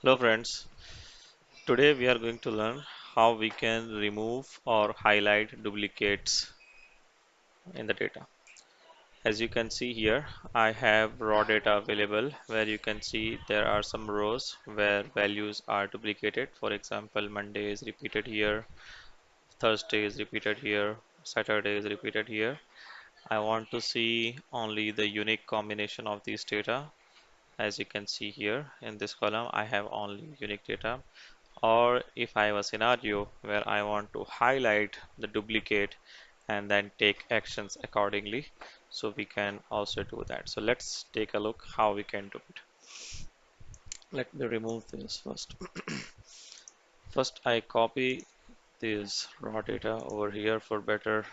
Hello friends, today we are going to learn how we can remove or highlight duplicates in the data. As you can see here, I have raw data available where you can see there are some rows where values are duplicated. For example, Monday is repeated here, Thursday is repeated here, Saturday is repeated here. I want to see only the unique combination of these data. As you can see here in this column, I have only unique data. Or if I have a scenario where I want to highlight the duplicate and then take actions accordingly, so we can also do that. So let's take a look how we can do it. Let me remove this first. First, I copy this raw data over here for better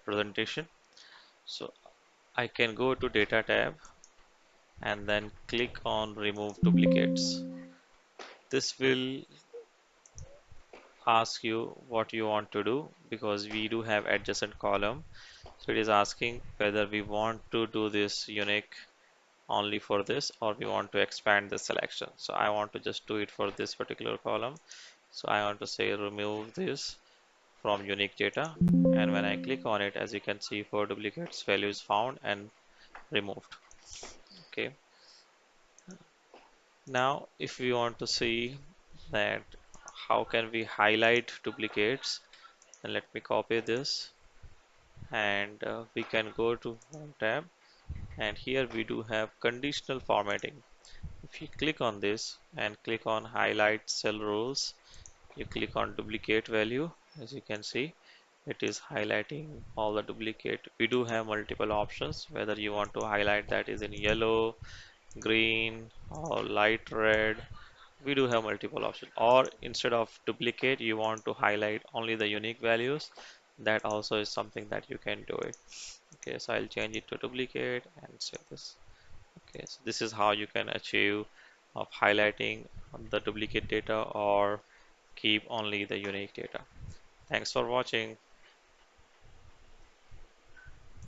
presentation. So I can go to Data tab and then click on Remove Duplicates. This will ask you what you want to do because we do have adjacent column. So it is asking whether we want to do this unique only for this or we want to expand the selection. So I want to just do it for this particular column. So I want to say remove this from unique data, and when I click on it, as you can see, for duplicates value is found and removed. Okay, now if we want to see that how can we highlight duplicates, then let me copy this and we can go to Home tab, and here we do have conditional formatting. If you click on this and click on highlight cell rules, you click on duplicate value. As you can see, it is highlighting all the duplicate. We do have multiple options whether you want to highlight that is in yellow, green or light red. We do have multiple options, or instead of duplicate you want to highlight only the unique values. That also is something that you can do it. Okay, so I'll change it to duplicate and save this. Okay, so this is how you can achieve of highlighting the duplicate data or keep only the unique data. Thanks for watching.